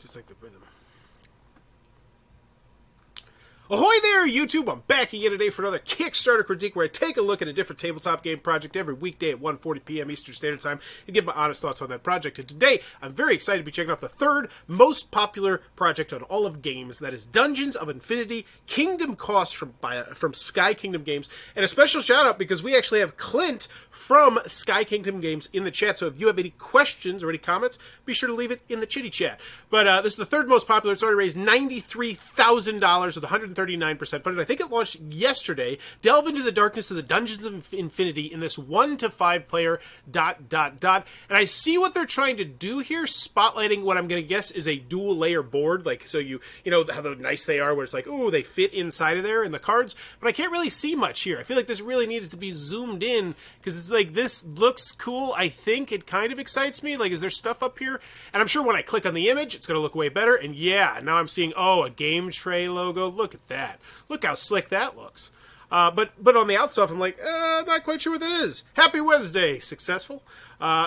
just like the rhythm. Ahoy there, YouTube! I'm back again today for another Kickstarter critique where I take a look at a different tabletop game project every weekday at 1:40 p.m. Eastern Standard Time and give my honest thoughts on that project. And today, I'm very excited to be checking out the third most popular project on all of games. That is Dungeons of Infinity Kingdom Cost from Sky Kingdom Games. And a special shout out because we actually have Clint from Sky Kingdom Games in the chat. So if you have any questions or any comments, be sure to leave it in the chitty chat. But this is the third most popular. It's already raised $93,000 with 139% funded. I think it launched yesterday. Delve into the darkness of the Dungeons of Infinity in this 1 to 5 player ... And I see what they're trying to do here, spotlighting what I'm going to guess is a dual layer board. Like, so you know how nice they are, where it's like, oh, they fit inside of there in the cards. But I can't really see much here. I feel like this really needs to be zoomed in because it's like, this looks cool. I think it kind of excites me. Like, is there stuff up here? And I'm sure when I click on the image, it's going to look way better. And yeah, now I'm seeing, oh, a Game Tray logo. Look at that. Look how slick that looks. But on the outside, I'm like, I'm not quite sure what that is. Happy Wednesday, successful.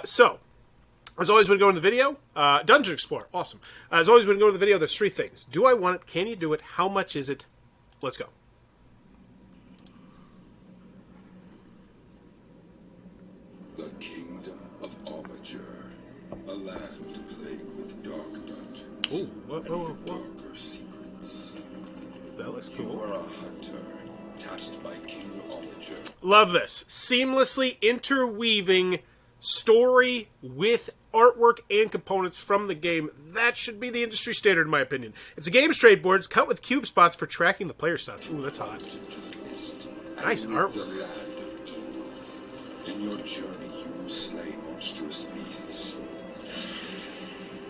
So, as always when we go in the video, Dungeon Explorer, awesome. As always when we go in the video, there's 3 things. Do I want it? Can you do it? How much is it? Let's go. The Kingdom of Armiger, a land plagued with dark dungeons. Ooh, what? Darker secrets. That looks cool. You are a hunter, tasked by King Armiger. Love this. Seamlessly interweaving story with artwork and components from the game. That should be the industry standard, in my opinion. It's a game's trade boards cut with cube spots for tracking the player stats. Ooh, that's hot. Nice artwork. In your journey, you will slay monstrous beasts,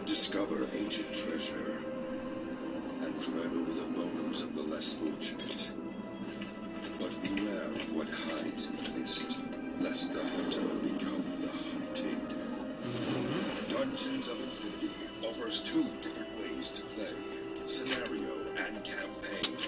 discover ancient treasure, and tread over the bones of the less fortunate. But beware of what hides in the mist, lest the hunter become the hunted. Dungeons of Infinity offers 2 different ways to play, scenario and campaign.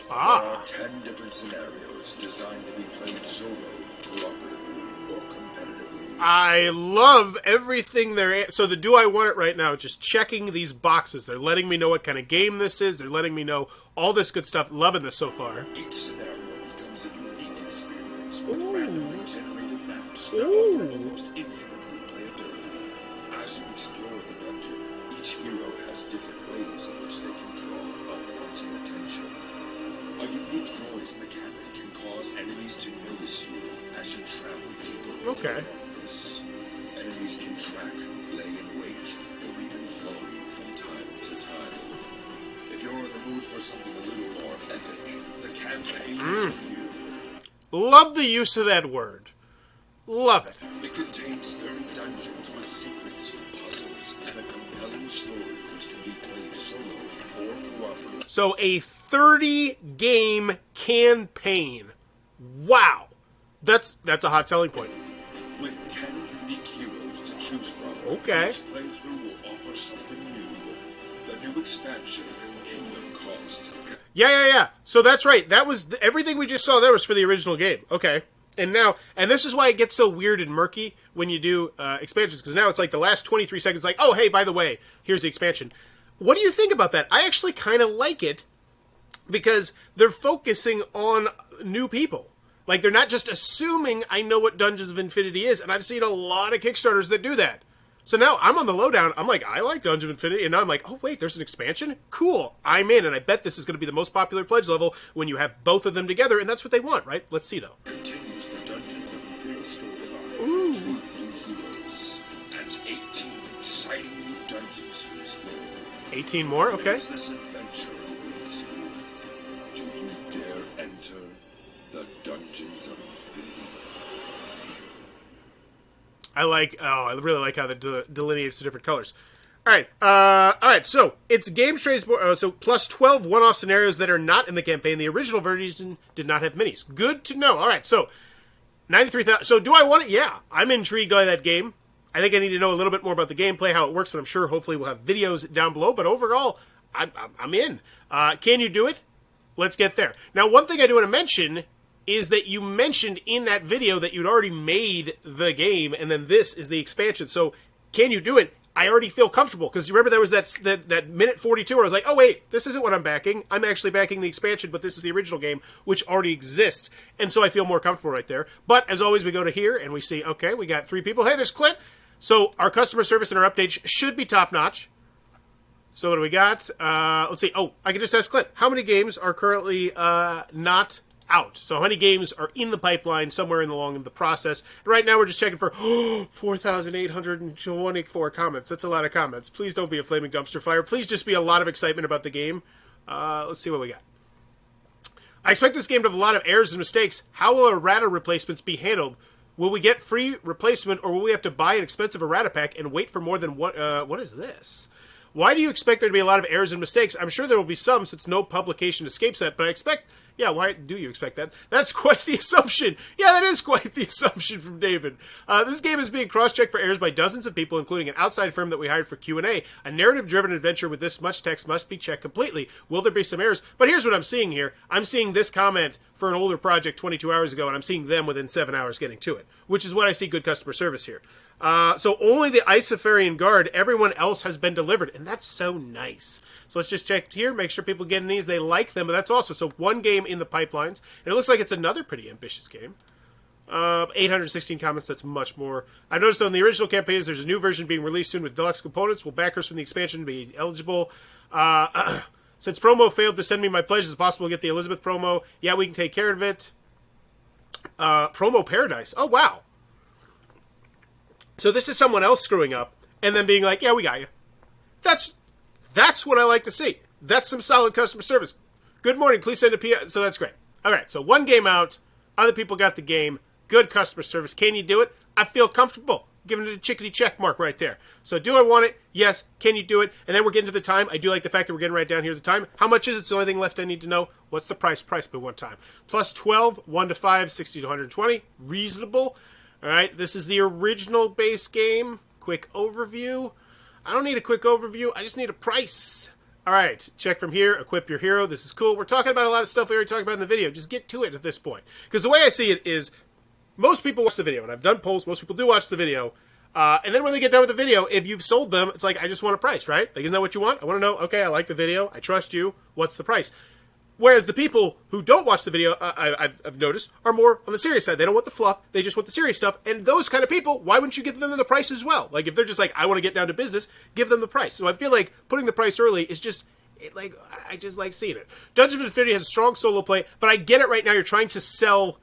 There are 10 different scenarios designed to be played solo, cooperatively, or competitively. I love everything there. So the do I want it right now, just checking these boxes. They're letting me know what kind of game this is. They're letting me know all this good stuff. Loving this so far. Each scenario becomes a unique experience with randomly generated maps that offer almost infinite replayability. As you explore the dungeon, each hero has different ways in which they can draw unwanted attention. A unique noise mechanic can cause enemies to notice you as you travel deeper. Okay. Enemies can track, lay in wait, or even follow you from tile to tile. If you're in the mood for something a little more epic, the campaign is for you. Love the use of that word. Love it. It contains 30 dungeons with secrets, puzzles, and a compelling story which can be played solo or cooperative. So a 30-game campaign. Wow. That's a hot selling point. With 10 unique heroes to choose from, okay. Each playthrough will offer something new. The new expansion, Kingdom Cost. Yeah. So that's right. That was everything we just saw there was for the original game. Okay. And this is why it gets so weird and murky when you do expansions, because now it's like the last 23 seconds, like, oh, hey, by the way, here's the expansion. What do you think about that? I actually kind of like it because they're focusing on new people. Like, they're not just assuming I know what Dungeons of Infinity is, and I've seen a lot of Kickstarters that do that. So now I'm on the lowdown. I'm like, I like Dungeons of Infinity, and now I'm like, oh, wait, there's an expansion? Cool, I'm in, and I bet this is going to be the most popular pledge level when you have both of them together, and that's what they want, right? Let's see, though. Continues the Dungeons of Infinity storyline. Ooh. 2 new heroes and 18 exciting new dungeons to explore. 18 more? Okay. This adventure awaits you. Do you dare enter the Dungeons of Infinity? I really like how that delineates the different colors. All right, so it's game trades, so plus 12 one-off scenarios that are not in the campaign. The original version did not have minis. Good to know. All right, so 93,000. So do I want it? Yeah, I'm intrigued by that game. I think I need to know a little bit more about the gameplay, how it works, but I'm sure hopefully we'll have videos down below. But overall, I'm in. Can you do it? Let's get there. Now, one thing I do want to mention is that you mentioned in that video that you'd already made the game, and then this is the expansion. So, can you do it? I already feel comfortable. Because you remember there was that minute 42 where I was like, oh, wait, this isn't what I'm backing. I'm actually backing the expansion, but this is the original game, which already exists. And so I feel more comfortable right there. But as always, we go to here and we see, okay, we got 3 people. Hey, there's Clint. So our customer service and our updates should be top-notch. So what do we got? Let's see. Oh, I can just ask Clint. How many games are currently not out? So how many games are in the pipeline somewhere along in the process? Right now we're just checking for 4,824 comments. That's a lot of comments. Please don't be a flaming dumpster fire. Please just be a lot of excitement about the game. Let's see what we got. I expect this game to have a lot of errors and mistakes. How will errata replacements be handled? Will we get free replacement, or will we have to buy an expensive errata pack and wait for more than one? What is this? Why do you expect there to be a lot of errors and mistakes? I'm sure there will be some, since no publication escapes that, but I expect... Yeah, why do you expect that? That's quite the assumption. Yeah, that is quite the assumption from David. This game is being cross-checked for errors by dozens of people, including an outside firm that we hired for Q&A. A narrative-driven adventure with this much text must be checked completely. Will there be some errors? But here's what I'm seeing here. I'm seeing this comment for an older project 22 hours ago, and I'm seeing them within 7 hours getting to it, which is what I see good customer service here. So only the Icefarian Guard, everyone else has been delivered, and that's so nice. So let's just check here, make sure people getting these, they like them, but that's also, so 1 game in the pipelines, and it looks like it's another pretty ambitious game. 816 comments, that's much more. I noticed on the original campaigns, there's a new version being released soon with deluxe components. Will backers from the expansion be eligible? Since promo failed to send me my pledge, is it possible to get the Elizabeth promo? Yeah, we can take care of it. Promo Paradise. Oh, wow. So this is someone else screwing up and then being like, yeah, we got you. That's what I like to see. That's some solid customer service. Good morning, please send a PM. So that's great. All right, so 1 game out. Other people got the game. Good customer service. Can you do it? I feel comfortable. Giving it a chickadee check mark right there. So do I want it? Yes. Can you do it? And then we're getting to the time. I do like the fact that we're getting right down here the time. How much is it? It's the only thing left I need to know. What's the price? Price by 1 time. Plus 12, 1 to 5, 60 to 120. Reasonable. All right, this is the original base game. Quick overview. I don't need a quick overview. I just need a price. All right, check from here. Equip your hero. This is cool. We're talking about a lot of stuff we already talked about in the video. Just get to it at this point. Because the way I see it is most people watch the video, and I've done polls. Most people do watch the video. And then when they get done with the video, if you've sold them, it's like, I just want a price, right? Like, isn't that what you want? I want to know, okay, I like the video. I trust you. What's the price? Whereas the people who don't watch the video, I've noticed, are more on the serious side. They don't want the fluff. They just want the serious stuff. And those kind of people, why wouldn't you give them the price as well? Like, if they're just like, I want to get down to business, give them the price. So I feel like putting the price early is just, I just like seeing it. Dungeons of Infinity has strong solo play, but I get it right now. You're trying to sell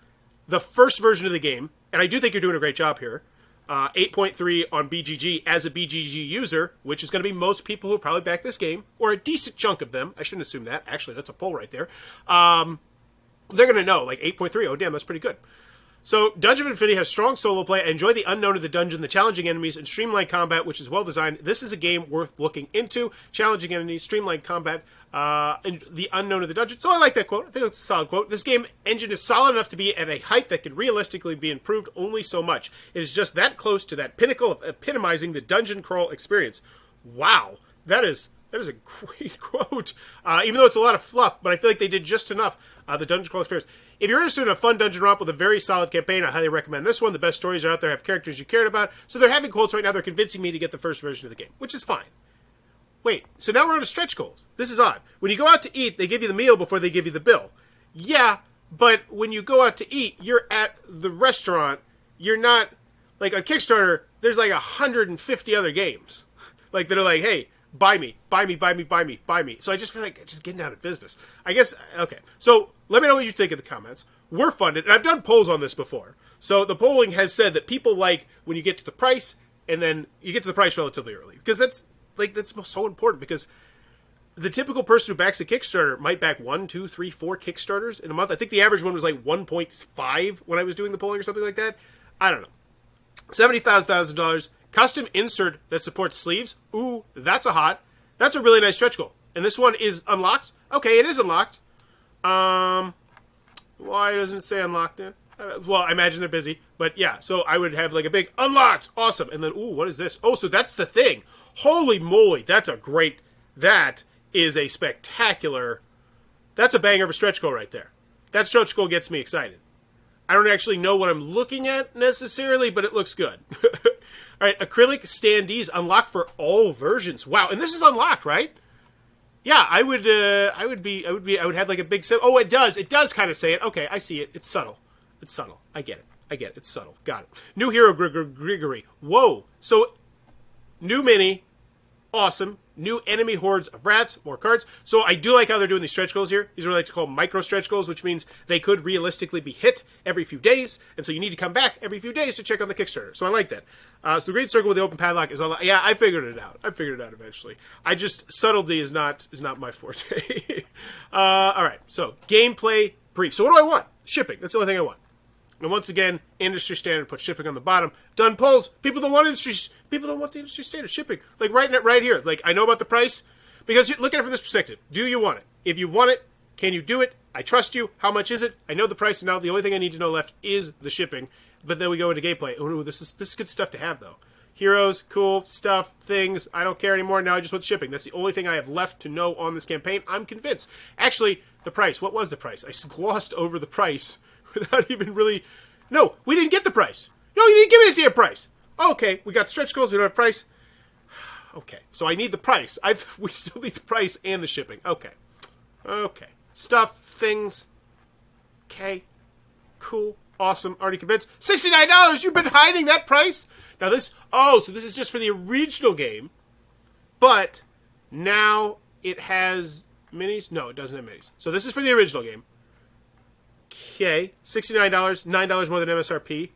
the first version of the game, and I do think you're doing a great job here. 8.3 on BGG as a BGG user, which is going to be most people who probably back this game, or a decent chunk of them. I shouldn't assume that. Actually, that's a poll right there. They're going to know, like 8.3, oh damn, that's pretty good. So, Dungeon of Infinity has strong solo play. I enjoy the unknown of the dungeon, the challenging enemies, and streamlined combat, which is well designed. This is a game worth looking into. Challenging enemies, streamlined combat, and the unknown of the dungeon. So I like that quote. I think that's a solid quote. This game engine is solid enough to be at a height that could realistically be improved only so much. It is just that close to that pinnacle of epitomizing the dungeon crawl experience. Wow. That is a great quote. Even though it's a lot of fluff, but I feel like they did just enough. The dungeon crawl experience. If you're interested in a fun dungeon romp with a very solid campaign, I highly recommend this one. The best stories are out there, have characters you cared about. So they're having quotes right now. They're convincing me to get the first version of the game, which is fine. Wait, so now we're on to stretch goals. This is odd. When you go out to eat, they give you the meal before they give you the bill. Yeah, but when you go out to eat, you're at the restaurant. You're not, like on Kickstarter, there's like 150 other games. Like that are like, hey, buy me, buy me, buy me, buy me, buy me. So I just feel like it's just getting out of business. I guess, okay. So let me know what you think in the comments. We're funded, and I've done polls on this before. So the polling has said that people like when you get to the price, and then you get to the price relatively early. Because that's so important, because the typical person who backs a Kickstarter might back 1, 2, 3, 4 Kickstarters in a month. I think the average one was like 1.5 when I was doing the polling or something like that. I don't know. $70,000. Custom insert that supports sleeves. Ooh, that's a really nice stretch goal. And this one is unlocked. Okay, it is unlocked. Why doesn't it say unlocked then? Well, I imagine they're busy. But yeah, so I would have like a big unlocked. Awesome. And then, ooh, what is this? Oh, so that's the thing. Holy moly. That is a spectacular. That's a banger of a stretch goal right there. That stretch goal gets me excited. I don't actually know what I'm looking at necessarily, but it looks good. All right, acrylic standees unlocked for all versions. Wow, and this is unlocked, right? Yeah, I would have like a big. Oh, it does. It does kind of say it. Okay, I see it. It's subtle. It's subtle. I get it. I get it. It's subtle. Got it. New hero Grigory. Whoa. So, new mini. Awesome. New enemy hordes of rats. More cards. So I do like how they're doing these stretch goals here. These are what I like to call micro stretch goals, which means they could realistically be hit every few days, and so you need to come back every few days to check on the Kickstarter. So I like that. So the green circle with the open padlock is all. Yeah, I figured it out. I figured it out eventually. I just subtlety is not my forte. All right. So gameplay brief. So what do I want? Shipping. That's the only thing I want. And once again, industry standard, put shipping on the bottom. Done polls. People don't want the industry standard shipping. Like right here. Like, I know about the price. Because look at it from this perspective. Do you want it? If you want it, can you do it? I trust you. How much is it? I know the price, and now the only thing I need to know left is the shipping. But then we go into gameplay. Oh no, this is good stuff to have though. Heroes, cool stuff, things. I don't care anymore. Now I just want shipping. That's the only thing I have left to know on this campaign. I'm convinced. Actually, the price. What was the price? I glossed over the price without even really... No, we didn't get the price. No, you didn't give me the damn price. Okay, we got stretch goals. We don't have price. Okay, so I need the price. We still need the price and the shipping. Okay. Okay. Stuff, things. Okay. Cool. Awesome. Already convinced. $69! You've been hiding that price? Now this... Oh, so this is just for the original game. But now it has minis? No, it doesn't have minis. So this is for the original game. Okay, $69, $9 more than MSRP.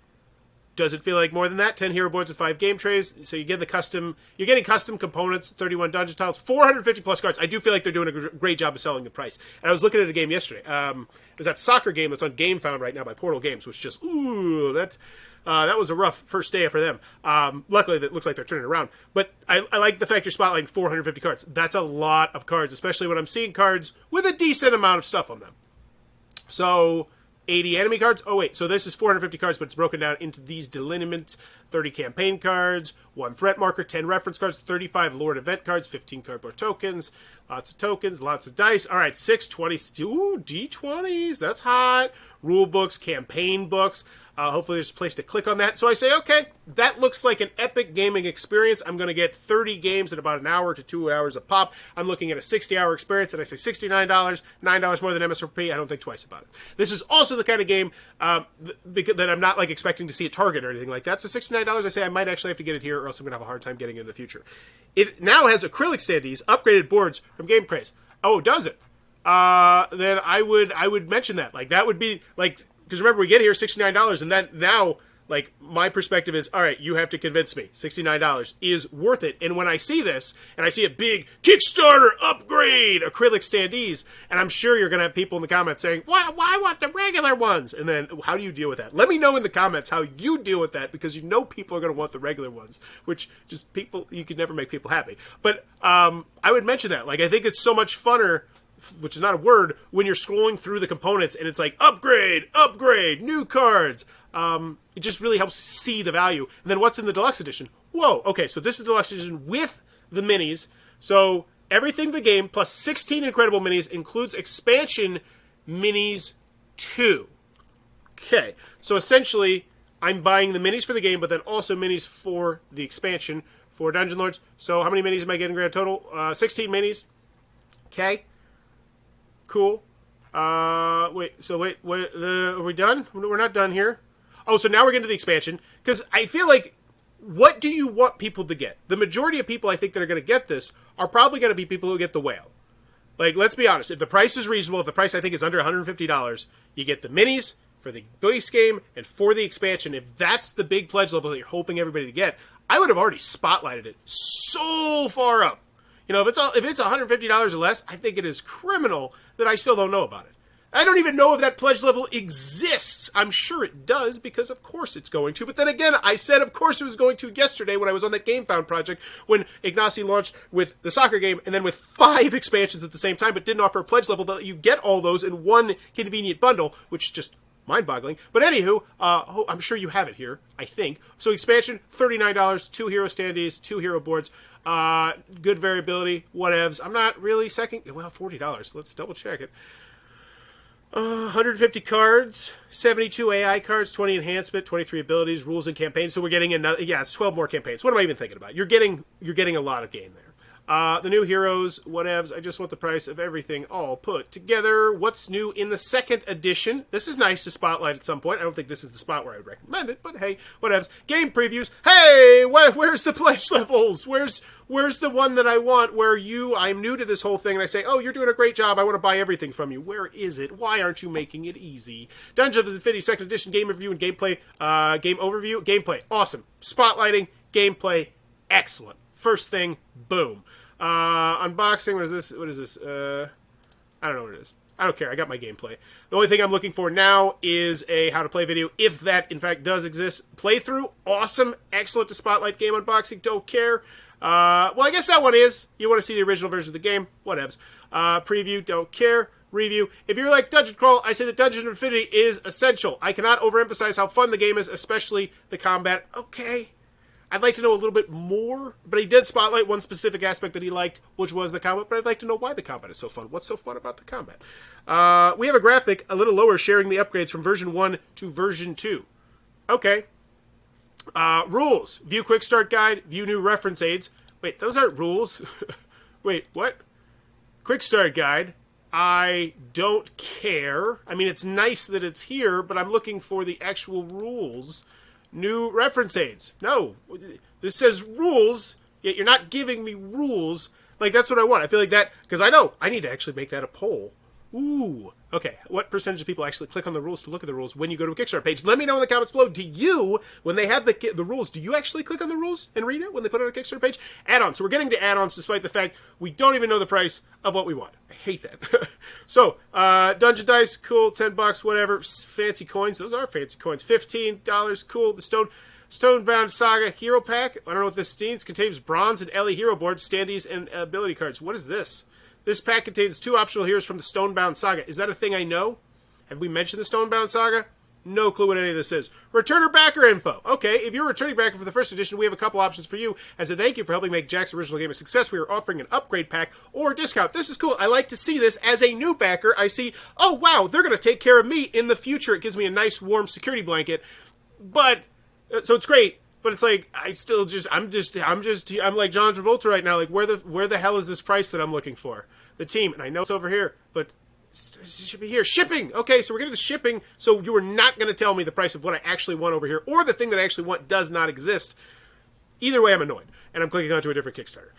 Does it feel like more than that? 10 hero boards and 5 game trays. So you get the custom. You're getting custom components, 31 dungeon tiles, 450 plus cards. I do feel like they're doing a great job of selling the price. And I was looking at a game yesterday. There's that soccer game that's on GameFound right now by Portal Games, which just that was a rough first day for them. Luckily, it looks like they're turning around. But I like the fact you're spotlighting 450 cards. That's a lot of cards, especially when I'm seeing cards with a decent amount of stuff on them. So, 80 enemy cards. Oh, wait. So this is 450 cards, but it's broken down into these delineaments. 30 campaign cards, 1 threat marker, 10 reference cards, 35 Lord event cards, 15 cardboard tokens, lots of dice. All right, 620. Ooh, D20s. That's hot. Rule books, campaign books. Hopefully there's a place to click on that. So I say, okay, that looks like an epic gaming experience. I'm going to get 30 games in about an hour to 2 hours a pop. I'm looking at a 60-hour experience, and I say $69, $9 more than MSRP. I don't think twice about it. This is also the kind of game that I'm not like expecting to see at Target or anything like that. So $69, I say I might actually have to get it here, or else I'm going to have a hard time getting it in the future. It now has acrylic standees, upgraded boards from Game Craze. Oh, does it? Then I would mention that. Like, that would be like... Because remember, we get here $69, and then now, like, my perspective is, all right, you have to convince me. $69 is worth it. And when I see this, and I see a big Kickstarter upgrade, acrylic standees, and I'm sure you're going to have people in the comments saying, why want the regular ones? And then, how do you deal with that? Let me know in the comments how you deal with that, because you know people are going to want the regular ones, which just people, you could never make people happy. But I would mention that. Like, I think it's so much funner, which is not a word, when you're scrolling through the components and it's like, upgrade, new cards. It just really helps see the value. And then what's in the deluxe edition? Whoa, okay, so this is the deluxe edition with the minis. So everything the game, plus 16 incredible minis, includes expansion minis too. Okay, so essentially, I'm buying the minis for the game, but then also minis for the expansion for Dungeon Lords. So how many minis am I getting grand total? 16 minis. Okay. Cool. Are we done? We're not done here. Oh, so now we're getting to the expansion. Because I feel like, what do you want people to get? The majority of people I think that are going to get this are probably going to be people who get the whale. Like, let's be honest. If the price is reasonable, if the price I think is under $150, you get the minis for the base game and for the expansion. If that's the big pledge level that you're hoping everybody to get, I would have already spotlighted it so far up. You know, if it's $150 or less, I think it is criminal that I still don't know about it. I don't even know if that pledge level exists. I'm sure it does, because of course it's going to. But then again, I said of course it was going to yesterday when I was on that GameFound project, when Ignacy launched with the soccer game and then with 5 expansions at the same time, but didn't offer a pledge level that you get all those in one convenient bundle, which is just mind-boggling. But anywho, I'm sure you have it here, I think. So expansion, $39, 2 hero standees, 2 hero boards. Good variability, whatevs. I'm not really second... Well, $40. Let's double check it. 150 cards, 72 AI cards, 20 enhancement, 23 abilities, rules and campaigns. So we're getting another. Yeah, it's 12 more campaigns. What am I even thinking about? You're getting a lot of game there. The new heroes, whatevs. I just want the price of everything all put together. What's new in the second edition? This is nice to spotlight at some point. I don't think this is the spot where I would recommend it, but hey, whatevs. Game previews. Hey, where's the pledge levels? Where's the one that I want where I'm new to this whole thing and I say, oh, you're doing a great job. I want to buy everything from you. Where is it? Why aren't you making it easy? Dungeons of Infinity second edition game review and gameplay. Game overview. Gameplay. Awesome. Spotlighting. Gameplay. Excellent. First thing. Boom. Unboxing, what is this? I don't know what it is. I don't care, I got my gameplay. The only thing I'm looking for now is a how to play video, if that in fact does exist. Playthrough, awesome, excellent to spotlight game unboxing, don't care. Well, I guess that one is. You want to see the original version of the game, whatevs. Preview, don't care. Review. If you're like Dungeon Crawl, I say that Dungeon of Infinity is essential. I cannot overemphasize how fun the game is, especially the combat. Okay. I'd like to know a little bit more, but he did spotlight one specific aspect that he liked, which was the combat, but I'd like to know why the combat is so fun. What's so fun about the combat? We have a graphic a little lower sharing the upgrades from version 1 to version 2. Okay. Rules. View quick start guide, view new reference aids. Wait, those aren't rules. Wait, what? Quick start guide. I don't care. I mean, it's nice that it's here, but I'm looking for the actual rules. New reference aids. No. This says rules, yet you're not giving me rules. Like, that's what I want. I feel like that, because I know I need to actually make that a poll. Ooh. Okay, what percentage of people actually click on the rules to look at the rules when you go to a Kickstarter page? Let me know in the comments below. Do you, when they have the rules, do you actually click on the rules and read it when they put it on a Kickstarter page? Add-ons. So we're getting to add-ons despite the fact we don't even know the price of what we want. I hate that. So, Dungeon Dice, cool, $10, whatever. Fancy coins. Those are fancy coins. $15, cool. The Stonebound Saga Hero Pack. I don't know what this means. Contains bronze and LE hero boards, standees, and ability cards. What is this? This pack contains 2 optional heroes from the Stonebound Saga. Is that a thing I know? Have we mentioned the Stonebound Saga? No clue what any of this is. Returner backer info. Okay, if you're a returning backer for the first edition, we have a couple options for you. As a thank you for helping make Jack's original game a success, we are offering an upgrade pack or discount. This is cool. I like to see this. As a new backer, I see, oh wow, they're going to take care of me in the future. It gives me a nice warm security blanket. But, so it's great. But it's like, I'm like John Travolta right now. Like, where the hell is this price that I'm looking for? The team, and I know it's over here, but it should be here. Shipping! Okay, so we're getting the shipping, so you were not going to tell me the price of what I actually want over here, or the thing that I actually want does not exist. Either way, I'm annoyed, and I'm clicking onto a different Kickstarter.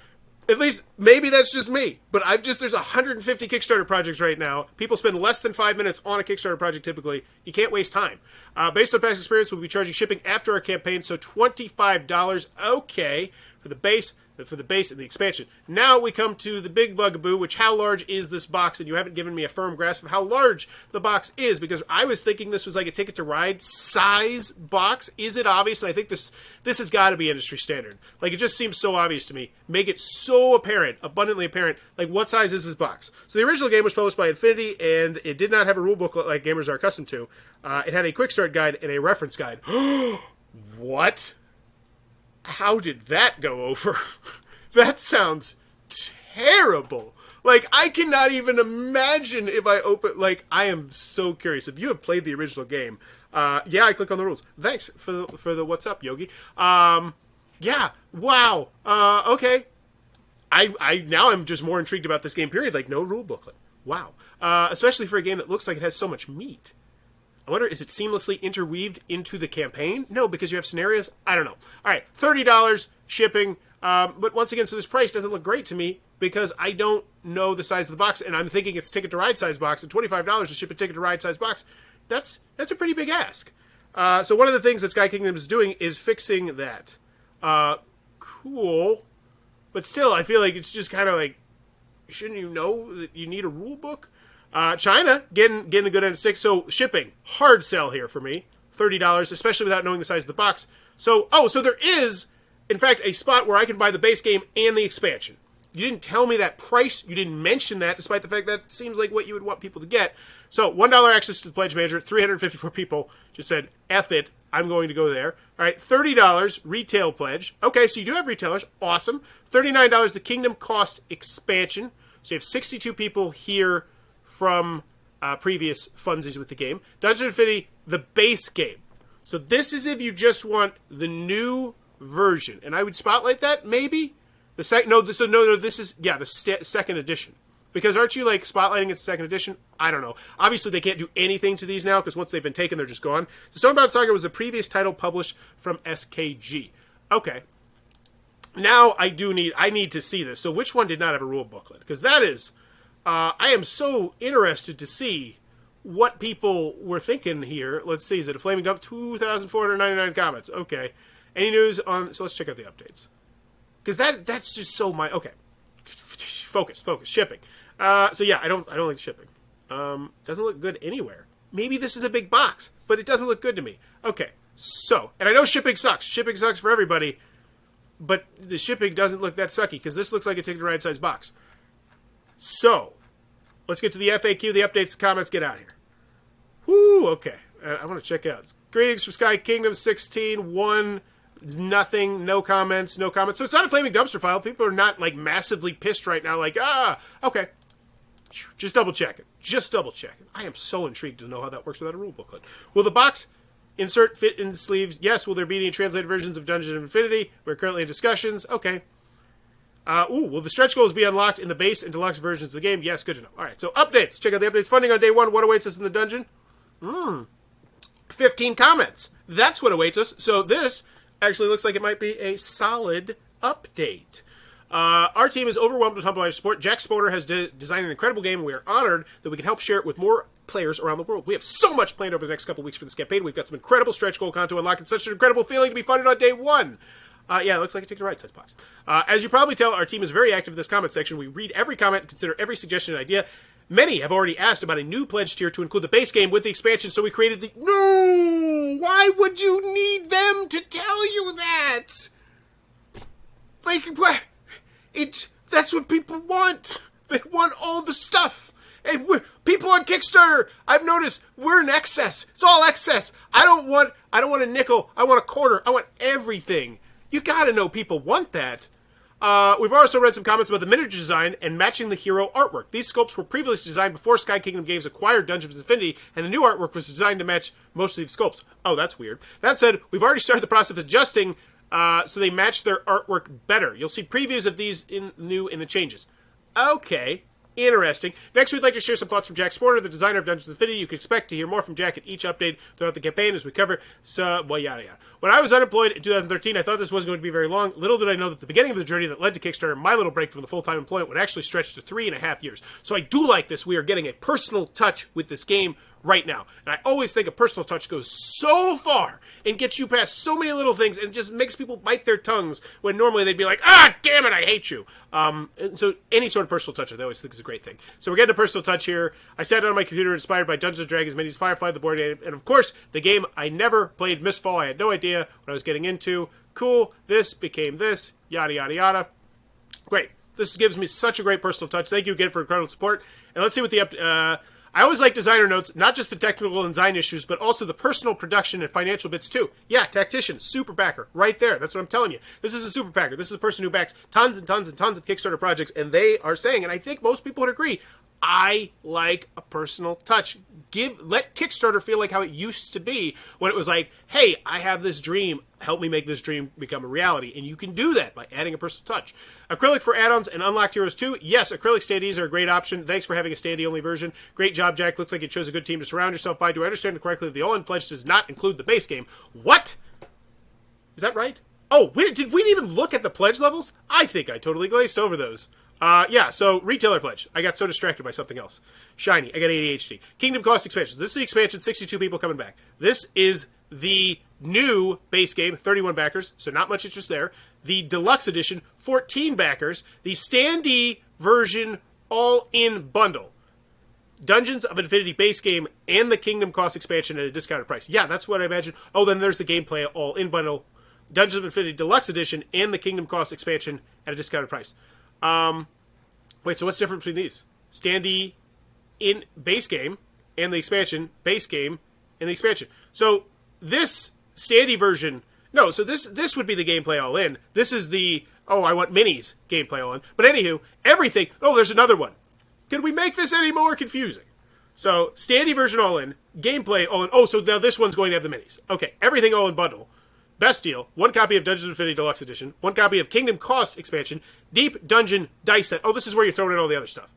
At least, maybe that's just me, but there's 150 Kickstarter projects right now. People spend less than 5 minutes on a Kickstarter project typically. You can't waste time. Based on past experience, we'll be charging shipping after our campaign, so $25. Okay, for the base and the expansion. Now we come to the big bugaboo, which how large is this box? And you haven't given me a firm grasp of how large the box is, because I was thinking this was like a Ticket to Ride size box. Is it obvious? And I think this has got to be industry standard. Like, it just seems so obvious to me. Make it so apparent, abundantly apparent, like, what size is this box? So the original game was published by Infinity, and it did not have a rule book like gamers are accustomed to. It had a quick start guide and a reference guide. What? How did that go over? That sounds terrible. Like, I cannot even imagine if I open... Like, I am so curious. If you have played the original game, yeah, I click on the rules. Thanks for the what's up, Yogi. Yeah, wow. Okay. Now I'm just more intrigued about this game, period. Like, no rule booklet. Wow. Especially for a game that looks like it has so much meat. I wonder, is it seamlessly interweaved into the campaign? No, because you have scenarios? I don't know. All right, $30 shipping. But once again, so this price doesn't look great to me because I don't know the size of the box, and I'm thinking it's Ticket to Ride size box, and $25 to ship a Ticket to Ride size box. That's a pretty big ask. So one of the things that Sky Kingdom is doing is fixing that. Cool. But still, I feel like it's just kind of like, shouldn't you know that you need a rule book? China, getting a good end of stick. So shipping, hard sell here for me. $30, especially without knowing the size of the box. So, so there is, in fact, a spot where I can buy the base game and the expansion. You didn't tell me that price. You didn't mention that, despite the fact that seems like what you would want people to get. So, $1 access to the Pledge Manager. 354 people just said, F it, I'm going to go there. All right, $30 retail pledge. Okay, so you do have retailers. Awesome. $39 the Kingdom Cost expansion. So you have 62 people here from previous funsies with the game. Dungeon Infinity, the base game. So this is if you just want the new version, and I would spotlight that maybe the this is the second edition. Because aren't you like spotlighting its second edition? I don't know. Obviously, they can't do anything to these now because once they've been taken, they're just gone. The Stonebound Saga was the previous title published from SKG. Okay. Now I need to see this. So which one did not have a rule booklet? Because that is, I am so interested to see what people were thinking here. Let's see. Is it a Flaming Dump? 2,499 comments. Okay. Any news on? So let's check out the updates. Because that's just so okay. Focus. Shipping. So yeah, I don't like shipping. Doesn't look good anywhere. Maybe this is a big box, but it doesn't look good to me. Okay, so, and I know shipping sucks. Shipping sucks for everybody, but the shipping doesn't look that sucky because this looks like a ticket to ride size box. So, let's get to the FAQ, the updates, the comments, get out of here. Whoo, okay. I want to check out. Greetings from Sky Kingdom 16, 1, nothing, no comments. So it's not a flaming dumpster file. People are not, like, massively pissed right now, like, okay. Just double checking. I am so intrigued to know how that works without a rule booklet. Will the box insert fit in the sleeves? Yes. Will there be any translated versions of Dungeon of Infinity? We're currently in discussions. Okay. Will the stretch goals be unlocked in the base and deluxe versions of the game? Yes, good to know. All right, so updates. Check out the updates. Funding on day 1. What awaits us in the dungeon? 15 comments. That's what awaits us. So this actually looks like it might be a solid update. Our team is overwhelmed with humble support. Jack Sponer has designed an incredible game, and we are honored that we can help share it with more players around the world. We have so much planned over the next couple weeks for this campaign. We've got some incredible stretch goal content to unlock, and such an incredible feeling to be funded on day 1. Yeah, it looks like a ticket to ride size box. As you probably tell, our team is very active in this comment section. We read every comment and consider every suggestion and idea. Many have already asked about a new pledge tier to include the base game with the expansion, so we created the... No! Why would you need them to tell you that? Like, what? That's what people want. They want all the stuff. And people on Kickstarter, I've noticed, we're in excess. It's all excess. I don't want a nickel. I want a quarter. I want everything. You gotta know people want that. We've also read some comments about the miniature design and matching the hero artwork. These sculpts were previously designed before Sky Kingdom Games acquired Dungeons of Infinity, and the new artwork was designed to match most of these sculpts. Oh, that's weird. That said, we've already started the process of adjusting so they match their artwork better. You'll see previews of these in the changes. Okay. Interesting. Next, we'd like to share some thoughts from Jack Sporter, the designer of Dungeons of Infinity. You can expect to hear more from Jack at each update throughout the campaign as we cover, well, yada yada. When I was unemployed in 2013, I thought this wasn't going to be very long. Little did I know that the beginning of the journey that led to Kickstarter, my little break from the full-time employment, would actually stretch to 3.5 years. So I do like this. We are getting a personal touch with this game right now. And I always think a personal touch goes so far and gets you past so many little things and just makes people bite their tongues when normally they'd be like, damn it, I hate you. And so any sort of personal touch, I always think is a great thing. So we're getting a personal touch here. I sat down on my computer inspired by Dungeons & Dragons, Minis, Firefly, the board game, and of course, the game I never played, Mistfall. I had no idea what I was getting into. Cool. This became this. Yada, yada, yada. Great. This gives me such a great personal touch. Thank you again for incredible support. And let's see what the I always like designer notes, not just the technical and design issues, but also the personal production and financial bits too. Yeah, Tactician, super backer, right there. That's what I'm telling you. This is a super backer. This is a person who backs tons and tons and tons of Kickstarter projects, and they are saying, and I think most people would agree, I like a personal touch. Let Kickstarter feel like how it used to be when it was like, hey, I have this dream. Help me make this dream become a reality. And you can do that by adding a personal touch. Acrylic for add-ons and unlocked heroes too. Yes, acrylic standees are a great option. Thanks for having a standee-only version. Great job, Jack. Looks like you chose a good team to surround yourself by. Do I understand it correctly? The all-in pledge does not include the base game. What? Is that right? Oh, did we even look at the pledge levels? I think I totally glazed over those. Yeah, so retailer pledge. I got so distracted by something else. Shiny. I got ADHD. Kingdom cost expansion. This is the expansion, 62 people coming back. This is the new base game, 31 backers, so not much interest there. The deluxe edition, 14 backers. The standee version all-in bundle. Dungeons of Infinity base game and the Kingdom cost expansion at a discounted price. Yeah, that's what I imagine. Oh, then there's the gameplay all-in bundle. Dungeons of Infinity deluxe edition and the Kingdom cost expansion at a discounted price. Wait, so what's the difference between these? Standee in base game and the expansion, base game and the expansion. So this standee version, no, so this would be the gameplay all in. This is the, I want minis gameplay all in. But anywho, everything, there's another one. Can we make this any more confusing? So, standy version all in, gameplay all in. Oh, so now this one's going to have the minis. Okay, everything all in bundle. Best deal, 1 copy of Dungeons & Infinity Deluxe Edition, 1 copy of Kingdom Cost expansion, Deep Dungeon dice set. Oh, this is where you're throwing in all the other stuff.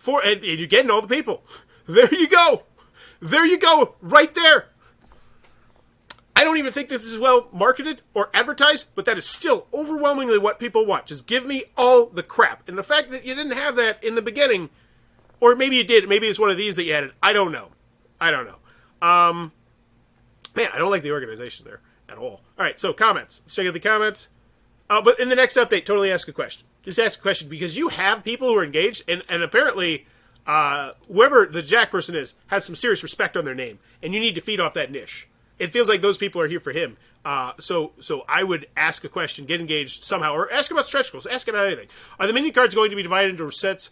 And you're getting all the people. There you go. There you go. Right there. I don't even think this is well marketed or advertised, but that is still overwhelmingly what people want. Just give me all the crap. And the fact that you didn't have that in the beginning, or maybe you did, maybe it's one of these that you added. I don't know. Man, I don't like the organization there at all. All right, so comments. Let's check out the comments. But in the next update, totally ask a question. Just ask a question because you have people who are engaged, and apparently whoever the Jack person is has some serious respect on their name, and you need to feed off that niche. It feels like those people are here for him. So I would ask a question, get engaged somehow, or ask about stretch goals, ask about anything. Are the minion cards going to be divided into sets?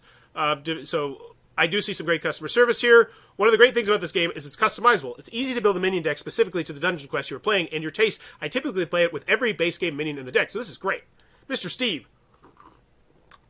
So I do see some great customer service here. One of the great things about this game is it's customizable. It's easy to build a minion deck specifically to the dungeon quest you're playing and your taste. I typically play it with every base game minion in the deck, so this is great. Mr. Steve,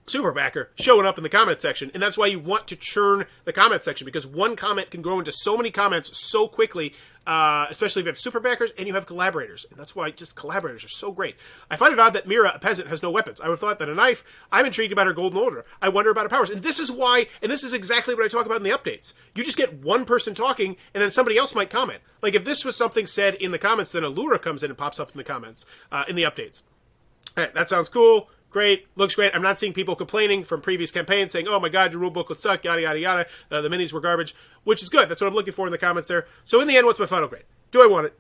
super backer, showing up in the comment section, and that's why you want to churn the comment section, because one comment can grow into so many comments so quickly, especially if you have super backers and you have collaborators, and that's why just collaborators are so great. I find it odd that Mira, a peasant, has no weapons. I would have thought that a knife. I'm intrigued about her golden order. I wonder about her powers, and this is why, and this is exactly what I talk about in the updates. You just get one person talking, and then somebody else might comment. Like if this was something said in the comments, then Allura comes in and pops up in the comments, in the updates. All right, that sounds cool. Great, looks great. I'm not seeing people complaining from previous campaigns saying, oh my god, your rulebook would suck, yada, yada, yada. The minis were garbage, which is good. That's what I'm looking for in the comments there. So in the end, what's my final grade? Do I want it?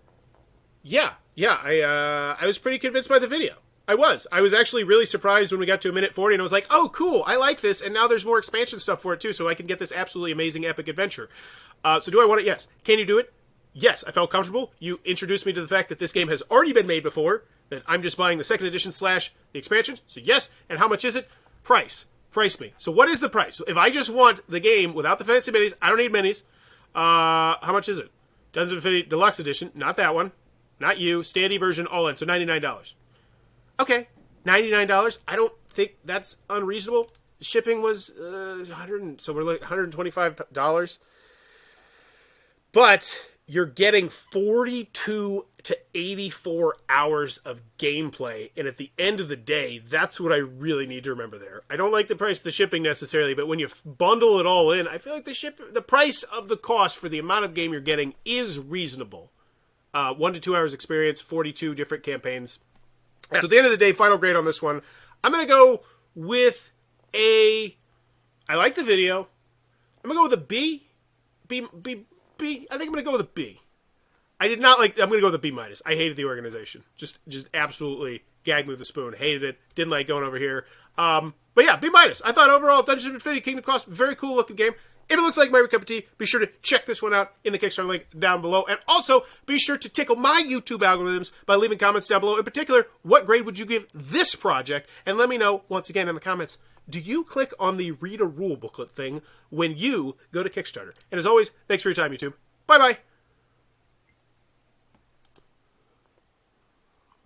Yeah. I was pretty convinced by the video. I was actually really surprised when we got to 1:40 and I was like, oh, cool, I like this. And now there's more expansion stuff for it too, so I can get this absolutely amazing epic adventure. So do I want it? Yes. Can you do it? Yes, I felt comfortable. You introduced me to the fact that this game has already been made before, that I'm just buying the second edition / the expansion. So yes, and how much is it? Price me. So what is the price? So if I just want the game without the fancy minis, I don't need minis. How much is it? Dungeons & Infinity Deluxe Edition, not that one. Not you. Standy version, all in, so $99. Okay, $99. I don't think that's unreasonable. Shipping was so we're like $125. But you're getting 42 to 84 hours of gameplay, and at the end of the day, that's what I really need to remember there. I don't like the price of the shipping necessarily, but when you bundle it all in, I feel like the price of the cost for the amount of game you're getting is reasonable. 1 to 2 hours experience, 42 different campaigns. So at the end of the day, final grade on this one, I'm going to go with a... I like the video. I'm going to go with a B. I think I'm going to go with a B. I did not like... I'm going to go with a B-. I hated the organization. Just absolutely gagged me with a spoon. Hated it. Didn't like going over here. But yeah, B-. I thought overall, Dungeons & Infinity Kingdom Cost, very cool looking game. If it looks like my cup of tea, be sure to check this one out in the Kickstarter link down below. And also, be sure to tickle my YouTube algorithms by leaving comments down below. In particular, what grade would you give this project? And let me know, once again, in the comments, do you click on the read a rule booklet thing when you go to Kickstarter? And as always, thanks for your time, YouTube. Bye-bye.